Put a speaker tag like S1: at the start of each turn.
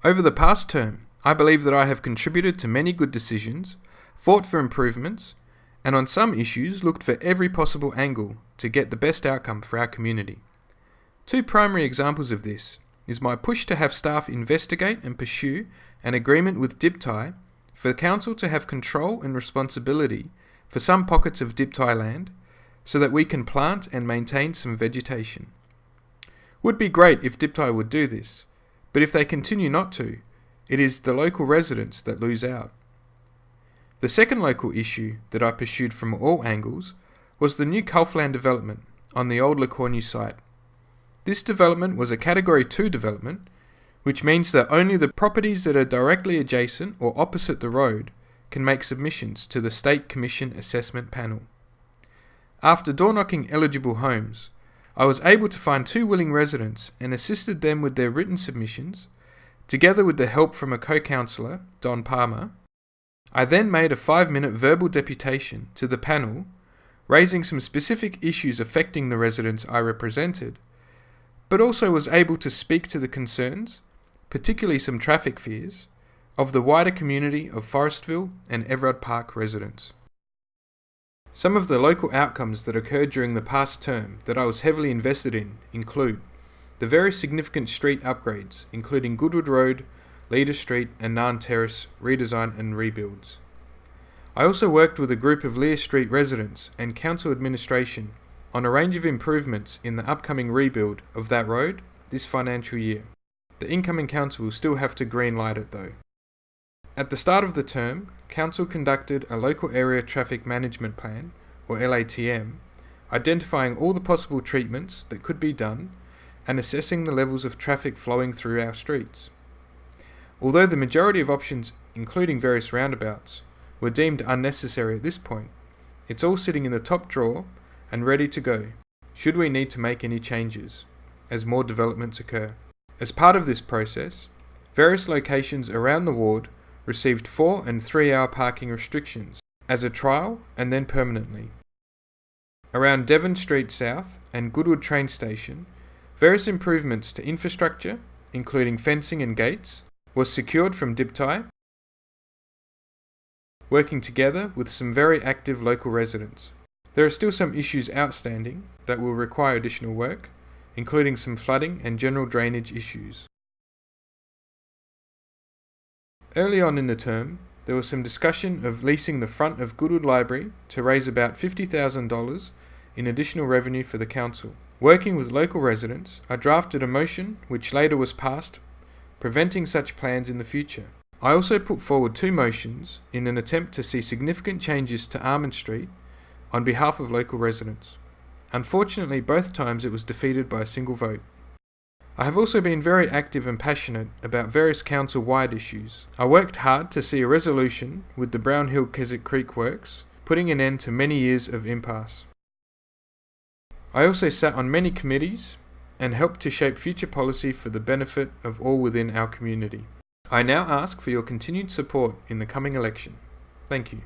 S1: Over the past term, I believe that I have contributed to many good decisions, fought for improvements, and on some issues looked for every possible angle to get the best outcome for our community. Two primary examples of this is my push to have staff investigate and pursue an agreement with Dipti for the council to have control and responsibility for some pockets of Dipti land so that we can plant and maintain some vegetation. Would be great if Dipti would do this, but if they continue not to, it is the local residents that lose out. The second local issue that I pursued from all angles was the new Kaufland development on the old Le Cornu site. This development was a Category 2 development, which means that only the properties that are directly adjacent or opposite the road can make submissions to the State Commission Assessment Panel. After door-knocking eligible homes, I was able to find 2 willing residents and assisted them with their written submissions, together with the help from a co-councillor, Don Palmer. I then made a 5-minute verbal deputation to the panel, raising some specific issues affecting the residents I represented, but also was able to speak to the concerns, particularly some traffic fears, of the wider community of Forestville and Everard Park residents. Some of the local outcomes that occurred during the past term that I was heavily invested in include the very significant street upgrades, including Goodwood Road, Leader Street and Narn Terrace redesign and rebuilds. I also worked with a group of Lear Street residents and council administration on a range of improvements in the upcoming rebuild of that road this financial year. The incoming council will still have to green light it though. At the start of the term, Council conducted a Local Area Traffic Management Plan, or LATM, identifying all the possible treatments that could be done and assessing the levels of traffic flowing through our streets. Although the majority of options, including various roundabouts, were deemed unnecessary at this point, it's all sitting in the top drawer and ready to go, should we need to make any changes, as more developments occur. As part of this process, various locations around the ward received 4 and 3 hour parking restrictions, as a trial and then permanently. Around Devon Street South and Goodwood train station, various improvements to infrastructure, including fencing and gates, was secured from Dipti, working together with some very active local residents. There are still some issues outstanding that will require additional work, including some flooding and general drainage issues. Early on in the term, there was some discussion of leasing the front of Goodwood Library to raise about $50,000 in additional revenue for the council. Working with local residents, I drafted a motion which later was passed, preventing such plans in the future. I also put forward 2 motions in an attempt to see significant changes to Armand Street on behalf of local residents. Unfortunately, both times it was defeated by a single vote. I have also been very active and passionate about various council-wide issues. I worked hard to see a resolution with the Brownhill Keswick Creek Works, putting an end to many years of impasse. I also sat on many committees and helped to shape future policy for the benefit of all within our community. I now ask for your continued support in the coming election. Thank you.